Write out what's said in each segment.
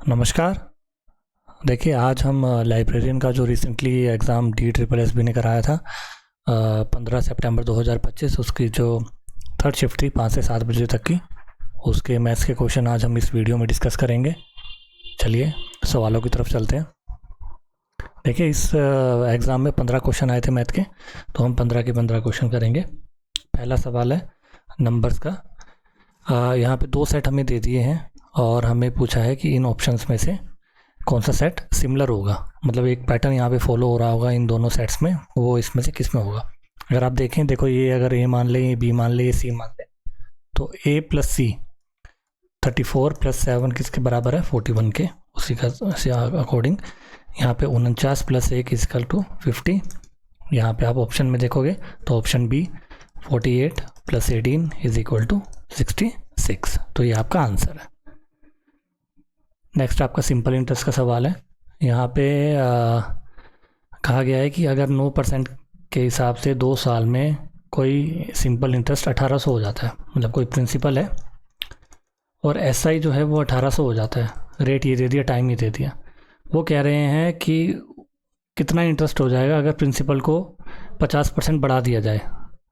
नमस्कार। देखिए, आज हम लाइब्रेरियन का जो रिसेंटली एग्ज़ाम DSSB ने कराया था 15 सितंबर 2025, उसकी जो थर्ड शिफ्ट थी 5 से 7 बजे तक की, उसके मैथ्स के क्वेश्चन आज हम इस वीडियो में डिस्कस करेंगे। चलिए सवालों की तरफ चलते हैं। देखिए, इस एग्ज़ाम में 15 क्वेश्चन आए थे मैथ के, तो हम 15 के 15 क्वेश्चन करेंगे। पहला सवाल है नंबर्स का। यहाँ पे 2 सेट हमें दे दिए हैं और हमें पूछा है कि इन ऑप्शंस में से कौन सा सेट सिमिलर होगा, मतलब एक पैटर्न यहाँ पे फॉलो हो रहा होगा इन दोनों सेट्स में, वो इसमें से किस में होगा। अगर आप देखें, देखो ये अगर ए मान लें, ये बी मान लें, ये सी मान लें, तो ए प्लस सी 34 प्लस 7 किसके बराबर है, 41 के। उसी का अकॉर्डिंग यहाँ पे 49 प्लस 1 इजकल टू 50। यहाँ पे आप ऑप्शन में देखोगे तो option B 48 plus 18 is equal to 66। तो ये आपका आंसर है। नेक्स्ट आपका सिंपल इंटरेस्ट का सवाल है। यहाँ पे कहा गया है कि अगर 9% के हिसाब से 2 साल में कोई सिंपल इंटरेस्ट 1800 हो जाता है, मतलब कोई प्रिंसिपल है और SI जो है वो 1800 हो जाता है, रेट ये दे दिया, टाइम ये दे दिया। वो कह रहे हैं कि कितना इंटरेस्ट हो जाएगा अगर प्रिंसिपल को 50% बढ़ा दिया जाए।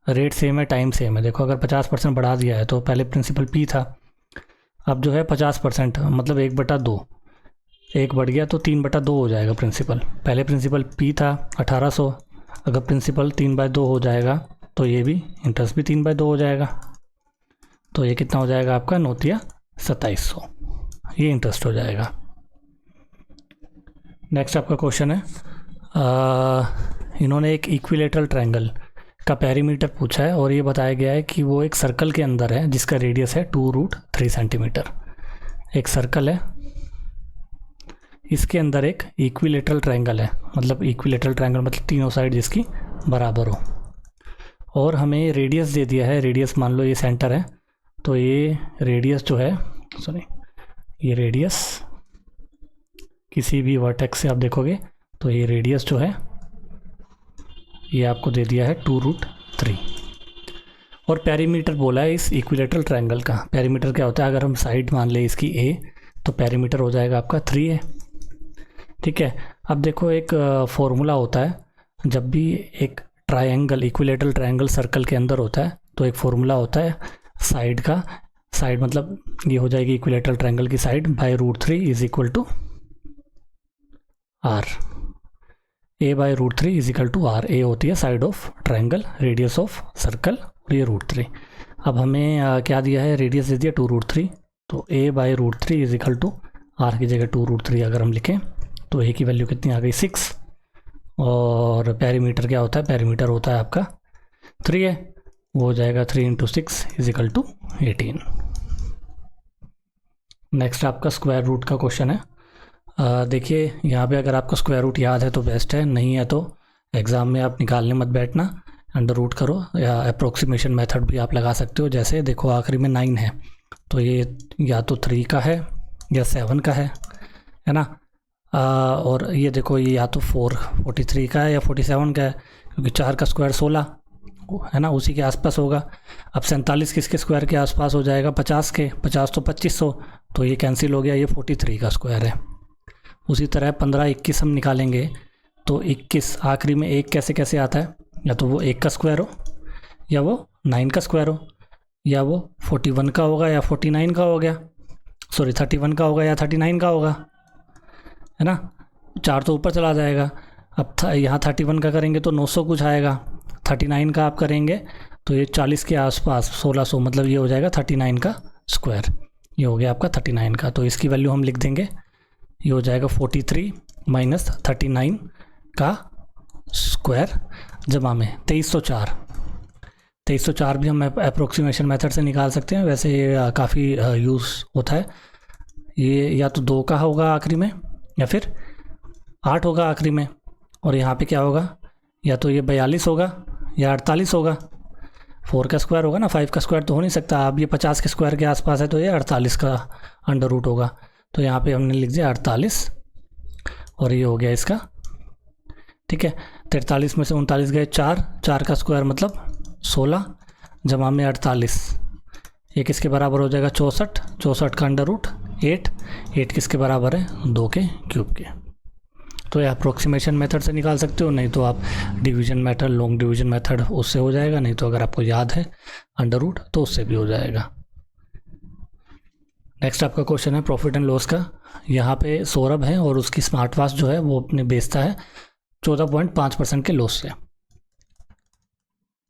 रेट सेम है, टाइम सेम है। देखो, अगर 50% बढ़ा दिया है तो पहले प्रिंसिपल P था, अब जो है 50%, मतलब 1/2, 1 बढ़ गया तो 3/2 हो जाएगा प्रिंसिपल। पहले प्रिंसिपल P था 1800, अगर प्रिंसिपल 3/2 हो जाएगा तो ये भी इंटरेस्ट भी 3/2 हो जाएगा। तो ये कितना हो जाएगा आपका, 9 2700, ये इंटरेस्ट हो जाएगा। नेक्स्ट आपका क्वेश्चन है, इन्होंने एक इक्विलेटरल ट्रायंगल का पेरीमीटर पूछा है और ये बताया गया है कि वो एक सर्कल के अंदर है जिसका रेडियस है 2√3 सेंटीमीटर। एक सर्कल है, इसके अंदर एक इक्विलेटरल ट्रायंगल है, मतलब इक्विलेटरल ट्रायंगल मतलब तीनों साइड जिसकी बराबर हो, और हमें रेडियस दे दिया है। रेडियस मान लो ये सेंटर है, तो ये रेडियस जो है, ये रेडियस किसी भी वर्टेक्स से आप देखोगे तो ये रेडियस जो है ये आपको दे दिया है 2√3, और पेरीमीटर बोला है इस इक्विलेटरल ट्रायंगल का। पेरीमीटर क्या होता है, अगर हम साइड मान लें इसकी A, तो पेरीमीटर हो जाएगा आपका 3A। ठीक है। अब देखो, एक फॉर्मूला होता है, जब भी एक ट्रायंगल, इक्विलेटरल ट्रायंगल सर्कल के अंदर होता है तो एक फॉर्मूला होता है साइड का। साइड मतलब ये हो जाएगी इक्विलेटरल ट्रायंगल की side by √3 is equal to R। A by √3 is equal to R। A होती है side of triangle, radius of circle, और ये √3। अब हमें क्या दिया है, रेडियस दे दिया 2√3, तो A by √3 is equal to R की जगह 2√3 अगर हम लिखें तो A की वैल्यू कितनी आ गई, 6। और पेरीमीटर क्या होता है, पेरीमीटर होता है आपका 3 वो हो जाएगा 3 × 6 इज इक्वल टू 18। नेक्स्ट आपका स्क्वायर रूट का क्वेश्चन है। देखिए, यहाँ पे अगर आपको स्क्वायर रूट याद है तो बेस्ट है, नहीं है तो एग्ज़ाम में आप निकालने मत बैठना, अंडर रूट करो, या अप्रोक्सीमेशन मेथड भी आप लगा सकते हो। जैसे देखो, आखिरी में 9 है तो ये या तो 3 का है या 7 का है ना। और ये देखो, ये या तो 43 का है या 47 का है, क्योंकि 4 का स्क्वायर 16 है ना, उसी के आसपास होगा। अब 47 किसके स्क्वायर के आसपास हो जाएगा, 50 के, 50 तो 2500, तो ये कैंसिल हो गया, ये 43 का स्क्वायर है। उसी तरह 15, 21 हम निकालेंगे तो 21 आखिरी में 1 कैसे कैसे आता है, या तो वो 1 का स्क्वायर हो, या वो 9 का स्क्वायर हो, या वो 41 का होगा या 49 का हो गया, 31 का होगा या 39 का होगा, है ना। 4 तो ऊपर चला जाएगा। अब यहाँ 31 का करेंगे तो 900 कुछ आएगा, 39 का आप करेंगे तो ये 40 के आसपास 1600, मतलब ये हो जाएगा 39 का स्क्वायर। ये हो गया आपका 39 का, तो इसकी वैल्यू हम लिख देंगे, ये हो जाएगा 43 माइनस 39 का स्क्वायर जमा में 2304। 2304 भी हम अप्रोक्सीमेशन मेथड से निकाल सकते हैं, वैसे ये काफ़ी यूज़ होता है। ये या तो 2 का होगा आखिरी में, या फिर 8 होगा आखिरी में, और यहाँ पे क्या होगा, या तो ये 42 होगा या 48 होगा। 4 का स्क्वायर होगा ना, 5 का स्क्वायर तो हो नहीं सकता। अब ये 50 के स्क्वायर के आसपास है तो ये 48 का अंडर रूट होगा, तो यहाँ पे हमने लिख दिया 48, और ये हो गया इसका। ठीक है, 43 में से 39 गए 4 का स्क्वायर मतलब 16 जमा में 48, ये किसके बराबर हो जाएगा, 64 का अंडर रूट 8, 8 किसके बराबर है 2 के क्यूब के। तो ये अप्रोक्सीमेशन मेथड से निकाल सकते हो, नहीं तो आप division method, long division method, उससे हो जाएगा, नहीं तो अगर आपको याद है अंडर रूट तो उससे भी हो जाएगा। नेक्स्ट आपका क्वेश्चन है प्रॉफिट एंड लॉस का। यहाँ पे सौरभ है और उसकी स्मार्ट वॉच जो है वो अपने बेचता है 14.5% के लॉस से।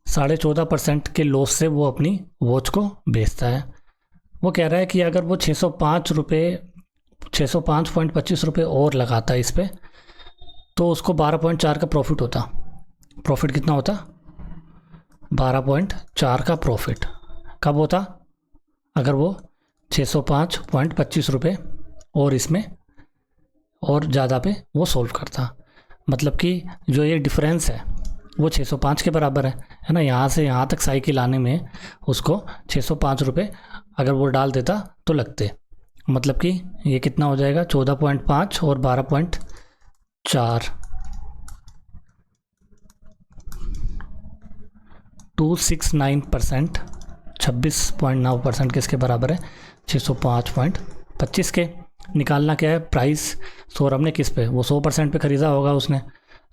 14.5% के लॉस से वो अपनी वॉच को बेचता है। वो कह रहा है कि अगर वो 605.25 रुपये और लगाता है इस पर, तो उसको 12.4 का प्रॉफिट होता। प्रॉफिट कितना होता? 12.4 का प्रॉफिट कब होता? अगर वो 605.25 रुपये और इसमें और ज़्यादा पे वो सोल्व करता। मतलब कि जो ये डिफरेंस है वो 605 के बराबर है ना। यहाँ से यहाँ तक साइकिल आने में उसको 605 रुपये अगर वो डाल देता तो लगते। मतलब कि ये कितना हो जाएगा 14.5 और 12.4, 269%, 26.9% किसके बराबर है 605.25 के। निकालना क्या है प्राइस सौरभ ने किस पे, वो 100% पे ख़रीदा होगा उसने,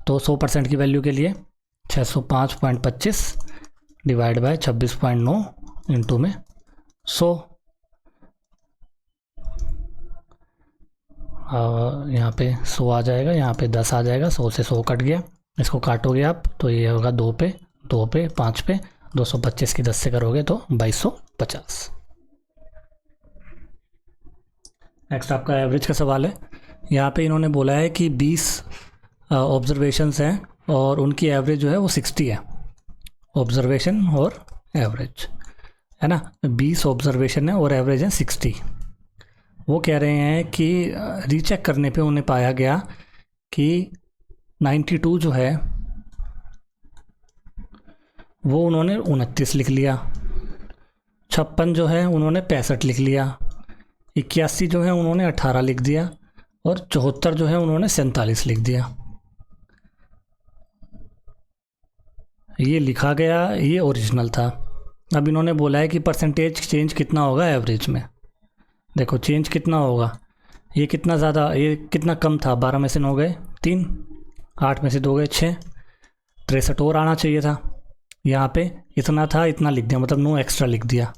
तो 100% की वैल्यू के लिए 605.25 डिवाइड बाय 26.9 इंटू में 100। यहाँ पे 100 आ जाएगा, यहाँ पे 10 आ जाएगा, 100 से 100 कट गया। इसको काटोगे आप तो ये होगा 2 पे 5 पे 225 की 10 से करोगे तो 2250। नेक्स्ट आपका एवरेज का सवाल है। यहाँ पे इन्होंने बोला है कि 20 ऑब्जर्वेशंस हैं और उनकी एवरेज जो है वो 60 है। ऑब्जर्वेशन और एवरेज है ना, 20 ऑब्जर्वेशन है और एवरेज है 60। वो कह रहे हैं कि रीचेक करने पे उन्हें पाया गया कि 92 जो है वो उन्होंने 29 लिख लिया, 56 जो है उन्होंने 65 लिख लिया, 81 जो है उन्होंने 18 लिख दिया और 74 जो है उन्होंने 47 लिख दिया। ये लिखा गया, ये ओरिजिनल था। अब इन्होंने बोला है कि परसेंटेज चेंज कितना होगा एवरेज में। देखो चेंज कितना होगा, ये कितना ज़्यादा, ये कितना कम था, 12 में से 9 गए 3, 8 में से 2 गए 6, 63 और आना चाहिए था। यहाँ पे इतना था, इतना लिख दिया, मतलब 9 एक्स्ट्रा लिख दिया।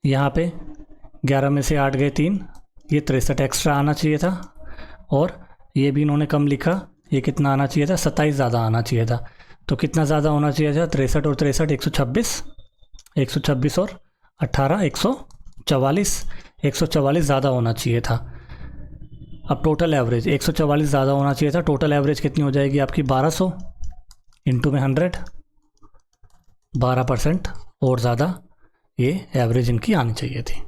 यहाँ पे 11 में से 8 गए 3, ये 63 एक्स्ट्रा आना चाहिए था। और ये भी इन्होंने कम लिखा, ये कितना आना चाहिए था 27 ज़्यादा आना चाहिए था। तो कितना ज़्यादा होना चाहिए था 63 और 63 126, 126 और 18 144, 144 ज़्यादा होना चाहिए था। अब टोटल एवरेज 144 ज़्यादा होना चाहिए था। टोटल एवरेज कितनी हो जाएगी आपकी 1200 इंटू में 100, 12% और ज़्यादा ये एवरेज इनकी आनी चाहिए थी।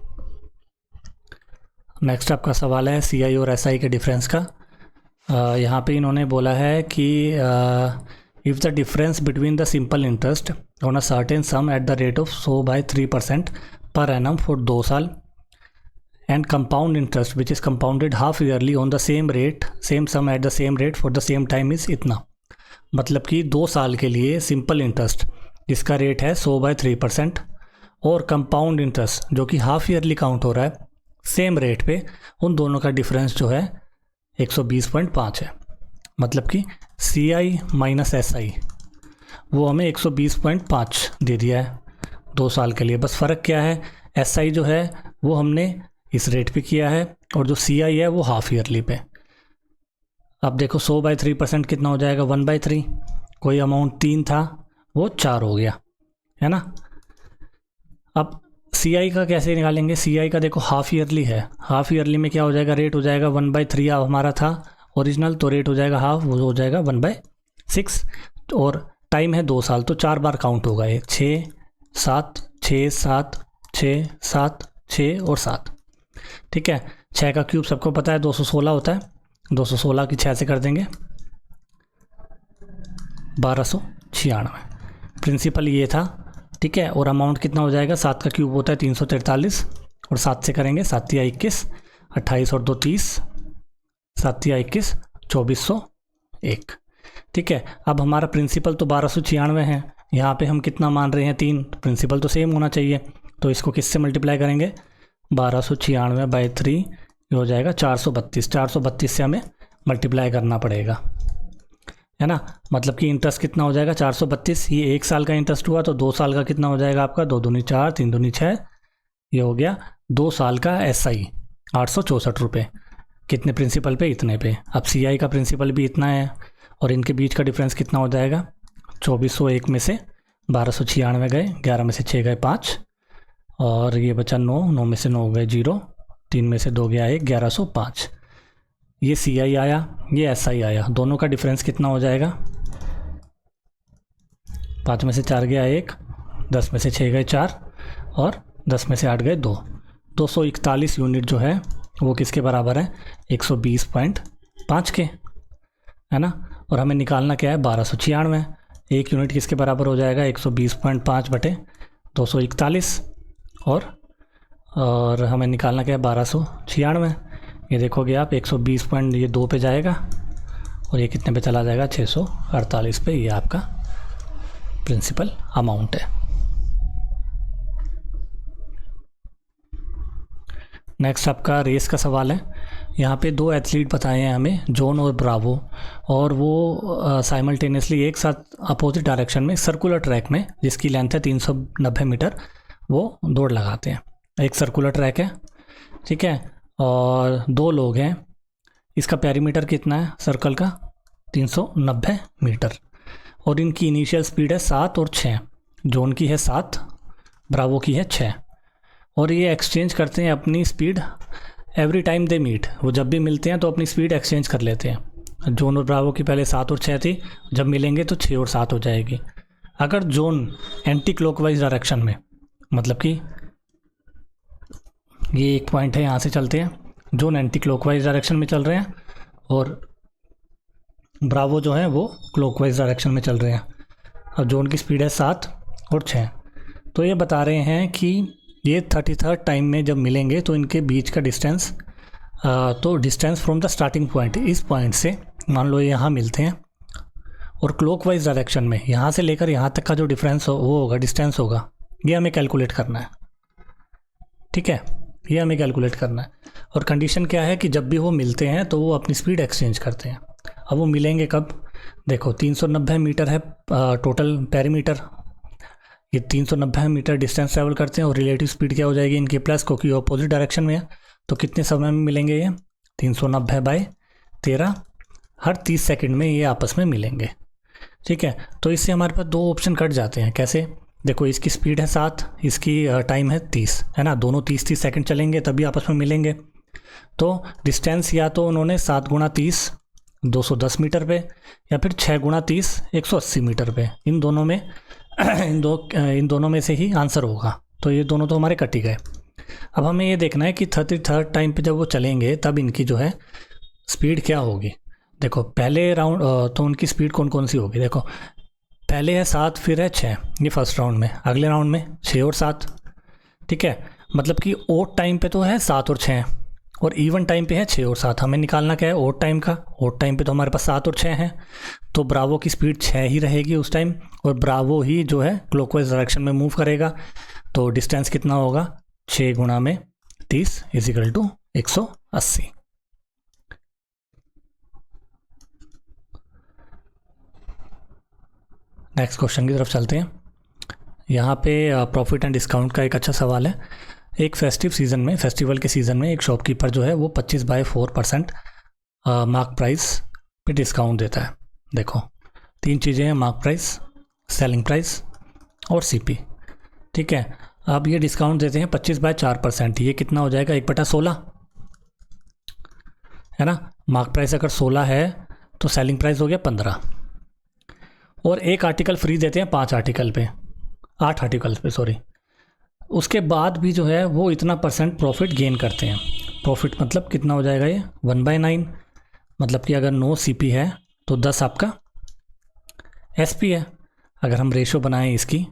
नेक्स्ट आपका सवाल है CI और SI के डिफरेंस का। यहाँ पे इन्होंने बोला है कि if the difference between the simple interest on a certain sum at the rate of 100/3% per annum for 2 साल and compound interest which is compounded half yearly on the same rate same sum at the same rate for the same time is इतना। मतलब कि 2 साल के लिए simple interest जिसका rate है 100/3% और कंपाउंड इंटरेस्ट जो कि हाफ ईयरली काउंट हो रहा है सेम रेट पे, उन दोनों का डिफरेंस जो है 120.5 है। मतलब कि CI माइनस SI वो हमें 120.5 दे दिया है 2 साल के लिए। बस फ़र्क क्या है, SI जो है वो हमने इस रेट पे किया है और जो CI है वो हाफ ईयरली पे। अब देखो 100/3% कितना हो जाएगा 1/3, कोई अमाउंट 3 था वो 4 हो गया है ना। अब CI का कैसे निकालेंगे, CI का देखो हाफ ईयरली है, हाफ ईयरली में क्या हो जाएगा, रेट हो जाएगा 1/3 हमारा था ओरिजिनल, तो रेट हो जाएगा हाफ, वो हो जाएगा 1/6 और टाइम है 2 साल, तो 4 बार काउंट होगा ये 6 7 6 7 6 7 6 और 7। ठीक है, 6 का क्यूब सबको पता है 216 होता है, 216 की 6 से कर देंगे 1296। प्रिंसिपल ये था। ठीक है, और अमाउंट कितना हो जाएगा, 7 का क्यूब होता है 343 और 7 से करेंगे 7 या 21, 28 और 2 30, 7 या 21 2401। ठीक है, अब हमारा प्रिंसिपल तो 1296 है, यहाँ पे हम कितना मान रहे हैं 3, प्रिंसिपल तो सेम होना चाहिए, तो इसको किससे मल्टीप्लाई करेंगे 1296/3 ये हो जाएगा 432। 432 से हमें मल्टीप्लाई करना पड़ेगा, है ना। मतलब कि इंटरेस्ट कितना हो जाएगा 432। ये 1 साल का इंटरेस्ट हुआ तो 2 साल का कितना हो जाएगा आपका, 2 दूनी 4 3 दूनी 6, ये हो गया 2 साल का SI 864 रुपये। कितने प्रिंसिपल पे, इतने पे। अब CI का प्रिंसिपल भी इतना है और इनके बीच का डिफरेंस कितना हो जाएगा, 2401 में से 1296 गए, 11 में से 6 गए 5 और ये बचा 9, 9 में से 9 गए 0, 3 में से 2 गया 1, 1105। ये CI आया, ये SI आया, दोनों का डिफरेंस कितना हो जाएगा, 5 में से 4 गया 1, 10 में से 6 गए 4 और 10 में से 8 गए 2। 241 यूनिट जो है वो किसके बराबर है, 120.5 के, है ना। और हमें निकालना क्या है, 1296। 1 यूनिट किसके बराबर हो जाएगा, 120.5 बटे 241 और हमें निकालना क्या है, 1296। ये देखोगे आप 120 पॉइंट ये 2 पे जाएगा और ये कितने पे चला जाएगा, 648 पे। ये आपका प्रिंसिपल अमाउंट है। नेक्स्ट आपका रेस का सवाल है। यहाँ पे 2 एथलीट बताए हैं हमें, जॉन और ब्रावो, और वो साइमल्टेनियसली एक साथ अपोजिट डायरेक्शन में सर्कुलर ट्रैक में, जिसकी लेंथ है 390 मीटर, वो दौड़ लगाते हैं। एक सर्कुलर ट्रैक है, ठीक है, और 2 लोग हैं। इसका पेरीमीटर कितना है सर्कल का, 390 मीटर, और इनकी इनिशियल स्पीड है 7 और 6। जॉन की है 7, ब्रावो की है 6, और ये एक्सचेंज करते हैं अपनी speed every time they meet. वो जब भी मिलते हैं तो अपनी स्पीड एक्सचेंज कर लेते हैं। जॉन और ब्रावो की पहले 7 और 6 थी, जब मिलेंगे तो 6 और 7 हो जाएगी। अगर जॉन एंटी क्लॉकवाइज डायरेक्शन में, मतलब कि ये एक पॉइंट है, यहाँ से चलते हैं, जॉन एंटी क्लॉकवाइज डायरेक्शन में चल रहे हैं और ब्रावो जो है वो क्लॉकवाइज डायरेक्शन में चल रहे हैं। अब जॉन की स्पीड है 7 और 6, तो ये बता रहे हैं कि ये 33rd टाइम में जब मिलेंगे तो इनके बीच का डिस्टेंस, तो distance from the starting point, इस पॉइंट से मान लो यहाँ मिलते हैं और क्लॉकवाइज डायरेक्शन में यहाँ से लेकर यहाँ तक का जो डिफरेंस हो वो होगा, डिस्टेंस होगा, ये हमें कैलकुलेट करना है, ठीक है, ये हमें कैलकुलेट करना है। और कंडीशन क्या है कि जब भी वो मिलते हैं तो वो अपनी स्पीड एक्सचेंज करते हैं। अब वो मिलेंगे कब, देखो 390 मीटर है टोटल पेरीमीटर, ये 390 मीटर डिस्टेंस ट्रैवल करते हैं और रिलेटिव स्पीड क्या हो जाएगी इनकी प्लस, क्योंकि अपोजिट डायरेक्शन में है। तो कितने समय में मिलेंगे ये, 390/13, हर 30 सेकंड में ये आपस में मिलेंगे, ठीक है। तो इससे हमारे पास 2 ऑप्शन कट जाते हैं। कैसे, देखो इसकी स्पीड है 7, इसकी टाइम है 30, है ना, दोनों 30-30 सेकंड चलेंगे तभी आपस में मिलेंगे। तो डिस्टेंस या तो उन्होंने 7 × 30 210 मीटर पे, या फिर 6 × 30 180 मीटर पे, इन दोनों में इन दोनों में से ही आंसर होगा। तो ये दोनों तो हमारे कट ही गए। अब हमें ये देखना है कि 33rd टाइम पे जब वो चलेंगे तब इनकी जो है स्पीड क्या होगी। देखो पहले राउंड तो उनकी स्पीड कौन कौन सी होगी, देखो पहले है 7 फिर है 6, ये फर्स्ट राउंड में, अगले राउंड में 6 और 7, ठीक है। मतलब कि ओड टाइम पे तो है 7 और 6 और इवन टाइम पे है 6 और 7। हमें निकालना क्या है ओड टाइम का, ओड टाइम पे तो हमारे पास 7 और 6 हैं, तो ब्रावो की स्पीड 6 ही रहेगी उस टाइम, और ब्रावो ही जो है क्लॉकवाइज डायरेक्शन में मूव करेगा। तो डिस्टेंस कितना होगा, 6 × 30 = 180। नेक्स्ट क्वेश्चन की तरफ चलते हैं। यहाँ पे प्रॉफिट एंड डिस्काउंट का एक अच्छा सवाल है। एक फेस्टिव सीज़न में, फेस्टिवल के सीज़न में एक शॉपकीपर जो है वो 25/4% मार्क प्राइस पे डिस्काउंट देता है। देखो 3 चीज़ें हैं, मार्क प्राइस, सेलिंग प्राइस और CP, ठीक है। अब ये डिस्काउंट देते हैं 25/4%, ये कितना हो जाएगा, 1/16, है ना। मार्क प्राइस अगर 16 है तो सेलिंग प्राइस हो गया 15, और एक आर्टिकल फ्री देते हैं 5 आर्टिकल पे, 8 आर्टिकल्स पे सॉरी। उसके बाद भी जो है वो इतना % प्रॉफिट गेन करते हैं। प्रॉफिट मतलब कितना हो जाएगा, ये 1/9, मतलब कि अगर 9 CP है तो 10 आपका SP है। अगर हम रेशो बनाएं इसकी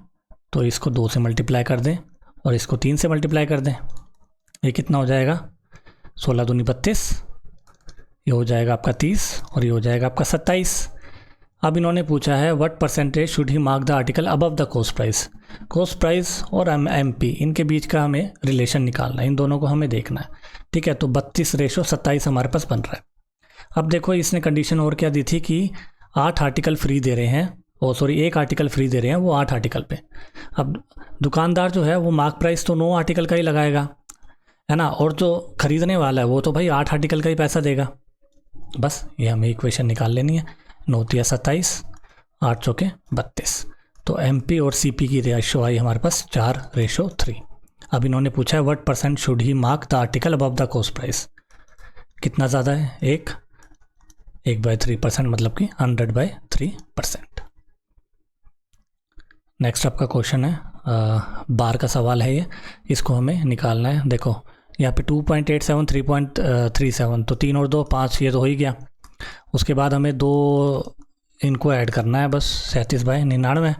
तो इसको 2 से मल्टीप्लाई कर दें और इसको 3 से मल्टीप्लाई कर दें, ये कितना हो जाएगा, 16 दूनी 32, ये हो जाएगा आपका 30 और ये हो जाएगा आपका 27। अब इन्होंने पूछा है what percentage should he mark the article above the cost price. Cost price और एमपी इनके बीच का हमें रिलेशन निकालना है, इन दोनों को हमें देखना है। ठीक है, तो 32:27 हमारे पास बन रहा है। अब देखो इसने कंडीशन और क्या दी थी कि 8 आर्टिकल फ्री दे रहे हैं, एक आर्टिकल फ्री दे रहे हैं वो 8 आर्टिकल पे। अब दुकानदार जो है वो मार्क प्राइस तो 9 आर्टिकल का ही लगाएगा, है ना, और जो खरीदने वाला है वो तो भाई 8 आर्टिकल का ही पैसा देगा। बस ये हमें इक्वेशन निकाल लेनी है। 9 × 27, 8 × 32। तो एमपी और सीपी की रेशो आई हमारे पास 4:3। अब इन्होंने पूछा है what percent should he mark the article above the cost price. कितना ज़्यादा है? 1/3%, मतलब कि 100/3%। नेक्स्ट आपका क्वेश्चन है बार का सवाल है ये, इसको हमें निकालना है। देखो यहाँ पे 2.87, 3.37, तो 3 और 2 5, ये तो हो ही गया। उसके बाद हमें 2 इनको ऐड करना है बस, 37/99।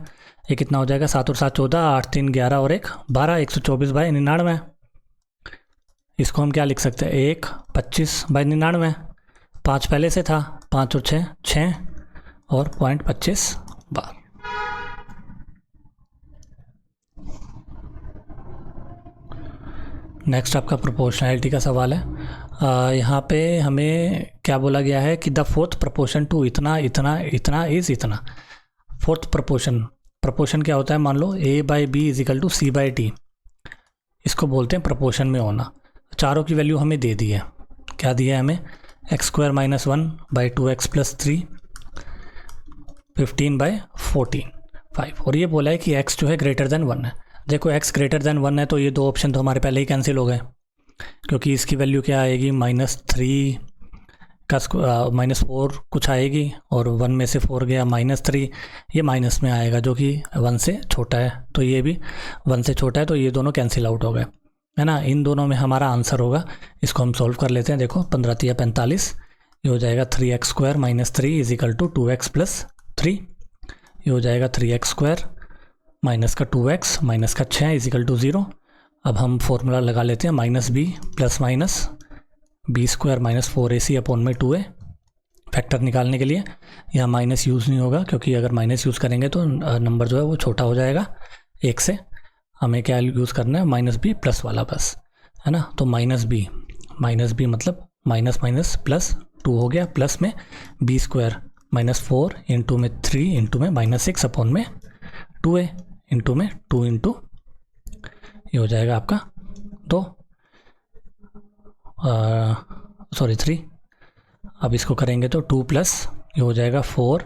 ये कितना हो जाएगा? 7 और 7 14, 8 3 11 और 1 12, 124/99। इसको हम क्या लिख सकते हैं? 1 25/99। 5 पहले से था, 5 और 6 6 और 0.25 बार। नेक्स्ट आपका प्रोपोर्शनैलिटी का सवाल है। यहाँ पे हमें क्या बोला गया है कि द फोर्थ प्रपोर्शन टू इतना इतना इतना इज़ इतना। फोर्थ प्रपोर्शन क्या होता है? मान लो A/B = C/D, इसको बोलते हैं प्रपोर्शन में होना। चारों की वैल्यू हमें दे दी है। क्या दिया है हमें? x² - 1/2x + 3, 15/14, 5। और ये बोला है कि x जो है ग्रेटर देन 1 है। देखो x ग्रेटर देन 1 है तो ये 2 ऑप्शन तो हमारे पहले ही कैंसिल हो गए, क्योंकि इसकी वैल्यू क्या आएगी? -3 का -4 कुछ आएगी, और 1 में से 4 गया -3, ये माइनस में आएगा जो कि 1 से छोटा है। तो ये भी 1 से छोटा है, तो ये दोनों कैंसिल आउट हो गए, है ना। इन दोनों में हमारा आंसर होगा। इसको हम सॉल्व कर लेते हैं। देखो 15 × 45, ये हो जाएगा 3x² - 3 = 2x + 3। ये हो जाएगा 3x² माइनस का 2x माइनस का 6 = 0। अब हम फॉर्मूला लगा लेते हैं, -b ± b² - 4ac/2a, फैक्टर निकालने के लिए। यहाँ माइनस यूज़ नहीं होगा, क्योंकि अगर माइनस यूज़ करेंगे तो नंबर जो है वो छोटा हो जाएगा 1 से। हमें क्या यूज़ करना है? -b प्लस वाला बस, है ना। तो -b मतलब माइनस प्लस 2 हो गया, प्लस में b² - 4 इंटू में 3 इंटू में -6/2a इंटू में 2 इंटू, ये हो जाएगा आपका 3। अब इसको करेंगे तो 2 प्लस ये हो जाएगा 4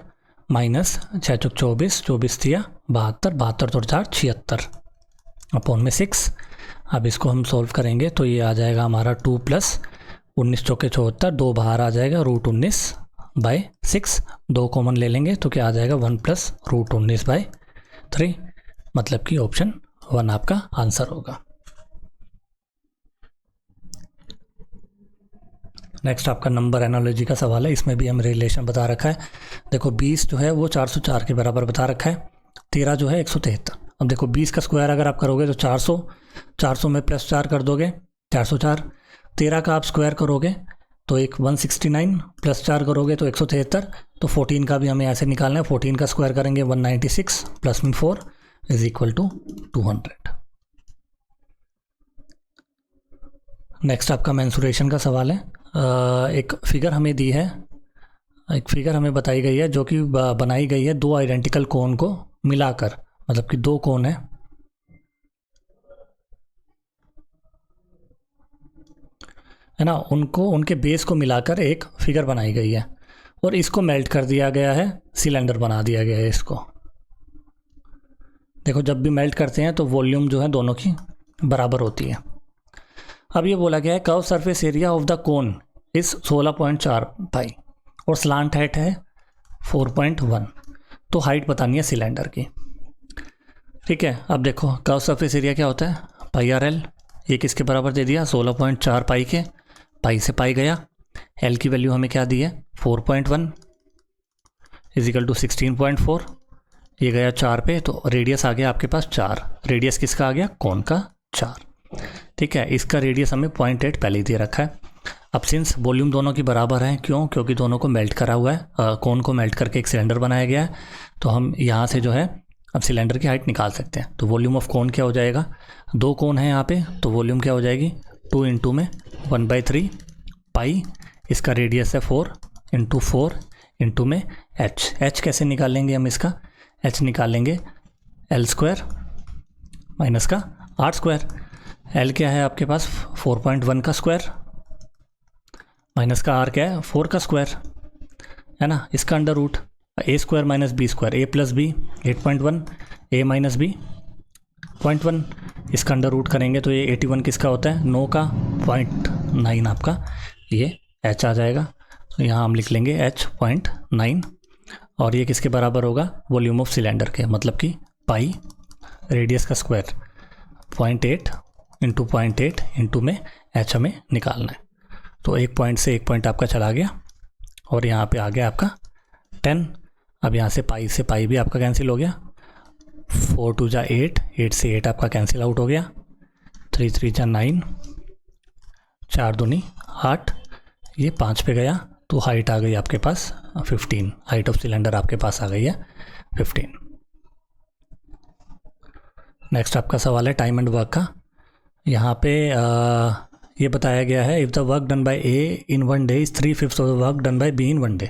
माइनस 6 × 24, 24 × 72, 72 और 4 76/6। अब इसको हम सॉल्व करेंगे तो ये आ जाएगा हमारा 2 + 19 × 4 = 74, 2 बाहर आ जाएगा, √19/6। 2 कॉमन ले लेंगे तो क्या आ जाएगा? 1 + √19/3, मतलब कि ऑप्शन 1 आपका आंसर होगा। नेक्स्ट आपका नंबर एनालॉजी का सवाल है। इसमें भी हम रिलेशन बता रखा है। देखो 20 जो है वो 404 के बराबर बता रखा है। 13 जो है 173। अब देखो 20 का स्क्वायर अगर आप करोगे तो 400 में +4 कर दोगे 404। 13 का आप स्क्वायर करोगे तो एक 169, +4 करोगे तो 173। तो 14 का भी हमें ऐसे निकालना है। 14 का स्क्वायर करेंगे 196 + 4 = 200। नेक्स्ट आपका मेंसुरेशन का सवाल है। एक फिगर हमें दी है, एक फिगर हमें बताई गई है जो कि बनाई गई है 2 आइडेंटिकल कोन को मिलाकर, मतलब कि 2 कोन है ना, उनको उनके बेस को मिलाकर एक फिगर बनाई गई है, और इसको मेल्ट कर दिया गया है, सिलेंडर बना दिया गया है इसको। देखो जब भी मेल्ट करते हैं तो वॉल्यूम जो है दोनों की बराबर होती है। अब ये बोला गया है curve surface area of the cone इस 16.4 पाई और स्लांट हाइट है 4.1। तो हाइट बतानी है सिलेंडर की। ठीक है, अब देखो कर्व सरफेस एरिया क्या होता है? πr/l। ये किसके बराबर दे दिया? 16.4 पाई के, पाई से पाई गया। एल की वैल्यू हमें क्या दी है? 4.1 = 16.4। ये गया 4 पे, तो रेडियस आ गया आपके पास 4। रेडियस किसका आ गया? कोन का 4। ठीक है, इसका रेडियस हमें 0.8 पहले ही दे रखा है। अब सिंस वॉल्यूम दोनों की बराबर है, क्यों? क्योंकि दोनों को मेल्ट करा हुआ है, कोन को मेल्ट करके एक सिलेंडर बनाया गया है, तो हम यहाँ से जो है अब सिलेंडर की हाइट निकाल सकते हैं। तो वॉल्यूम ऑफ कोन क्या हो जाएगा, 2 कोन है यहाँ पे, तो वॉल्यूम क्या हो जाएगी 2 इंटू में 1/3 पाई, इसका रेडियस है 4 इंटू 4 इंटू में h कैसे निकालेंगे हम इसका, h निकालेंगे L² माइनस का R²। L क्या है आपके पास 4.1 का स्क्वायर माइनस का R क्या है 4 का स्क्वायर, है ना, इसका under root A² minus B², A plus B 8.1, A minus B 0.1, इसका अंडर रूट करेंगे तो ये 81 किसका होता है 9 का, 0.9 आपका ये h आ जाएगा। तो यहाँ हम लिख लेंगे h 0.9 और ये किसके बराबर होगा वॉल्यूम ऑफ सिलेंडर के, मतलब कि पाई रेडियस का स्क्वायर 0.8 इंटू 0.8 इंटू में h हमें निकालना है। तो एक पॉइंट से एक पॉइंट आपका चला गया और यहाँ पे आ गया आपका 10। अब यहाँ से पाई भी आपका कैंसिल हो गया, 4 2 जा 8, 8 से 8 आपका कैंसिल आउट हो गया, 3 3 जा 9, 4 दूनी 8, ये 5 पे गया, तो हाइट आ गई आपके पास 15, हाइट ऑफ सिलेंडर आपके पास आ गई है 15। नेक्स्ट आपका सवाल है टाइम एंड वर्क का। यहाँ पे ये बताया गया है if the work done by A in 1 day is 3/5 of the work done by B in 1 day.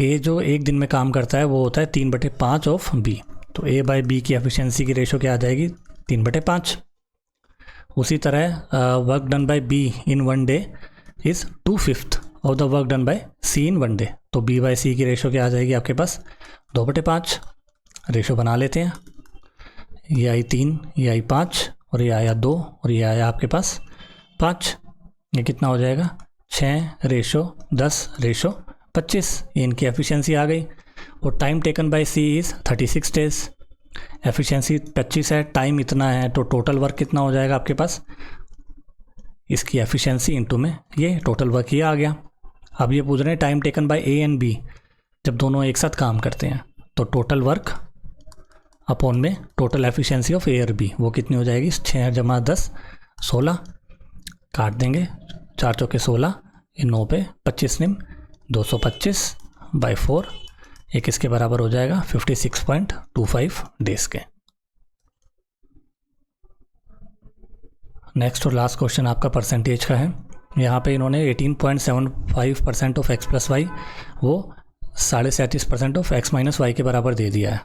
A जो एक दिन में काम करता है वो होता है 3/5 ऑफ बी, तो ए बाय बी की एफिशिएंसी की रेशो क्या आ जाएगी 3/5। उसी तरह work done by B in 1 day is 2/5 of the work done by C in 1 day, तो बी बाय सी की रेशो क्या आ जाएगी आपके पास 2/5। रेशो बना लेते हैं, ये आई 3, ये आई 5 और ये आया 2 और ये आया आपके पास 5, ये कितना हो जाएगा 6:10:25, ये इनकी एफिशिएंसी आ गई। और time taken by C is 36 days, efficiency 25 है, टाइम इतना है, तो टोटल वर्क कितना हो जाएगा आपके पास, इसकी एफिशिएंसी इंटू में ये टोटल वर्क ये आ गया। अब ये पूछ रहे हैं time taken by A and B, जब दोनों एक साथ काम करते हैं तो टोटल वर्क अपॉन में टोटल एफिशिएंसी ऑफ ए और बी, वो कितनी हो जाएगी 6 + 10 16, काट देंगे 4 चौके 16, ये 9 पे 25 निम 225/4, ये किसके बराबर हो जाएगा 56.25 डेज के। नेक्स्ट और लास्ट क्वेश्चन आपका परसेंटेज का है। यहाँ पे इन्होंने 18.75% ऑफ x प्लस वाई वो 37.5% ऑफ x माइनस वाई के बराबर दे दिया है।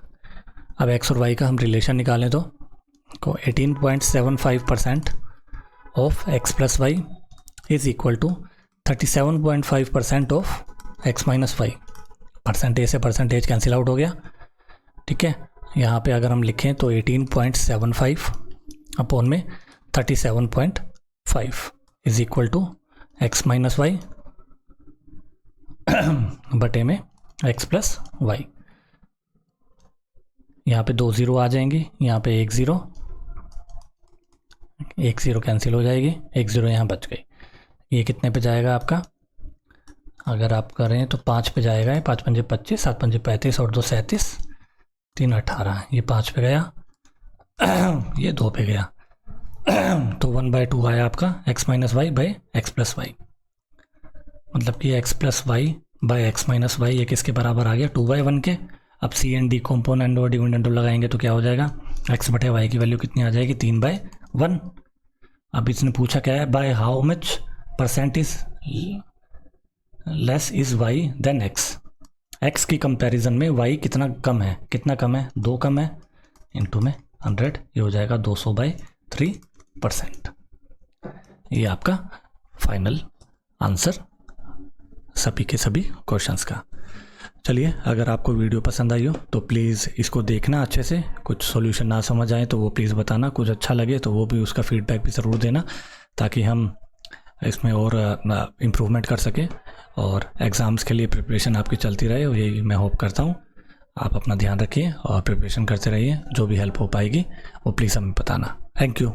अब x और y का हम रिलेशन निकालें तो 18.75% of x plus Y is equal to 37.5% of x minus Y. Percentage से परसेंटेज कैंसिल आउट हो गया, ठीक है। यहाँ पे अगर हम लिखें तो 18.75 अपॉन में 37.5 is equal to x minus Y बटे में x प्लस वाई। यहाँ पे 2 0 आ जाएंगी, यहाँ पे 1 0 कैंसिल हो जाएगी, 1 0 यहाँ बच गई। ये कितने पे जाएगा आपका, अगर आप करें तो 5 पे जाएगा, 5 पंजे 25, 7 पंजे 35 और 2 37, 3 18, ये 5 पे गया ये 2 पे गया तो 1/2 आया आपका x minus Y by X plus Y, मतलब कि x plus Y by X minus Y ये किसके बराबर आ गया 2/1 के। अब सी एंड डी कॉम्पोनेंट और डिविडेंड लगाएंगे तो क्या हो जाएगा x बटे वाई की वैल्यू कितनी आ जाएगी 3/1। अब इसने पूछा क्या है by how much % is less is y than x की कंपैरिजन में y कितना कम है, 2 कम है इंटू में 100, ये हो जाएगा 200/3%। ये आपका फाइनल आंसर सभी के सभी क्वेश्चंस का। चलिए, अगर आपको वीडियो पसंद आई हो तो प्लीज़ इसको देखना अच्छे से, कुछ सॉल्यूशन ना समझ आए तो वो प्लीज़ बताना, कुछ अच्छा लगे तो वो भी उसका फीडबैक भी ज़रूर देना ताकि हम इसमें और इम्प्रूवमेंट कर सकें और एग्ज़ाम्स के लिए प्रिपरेशन आपकी चलती रहे, और यही मैं होप करता हूँ। आप अपना ध्यान रखिए और प्रिपरेशन करते रहिए, जो भी हेल्प हो पाएगी वो प्लीज़ हमें बताना। Thank you.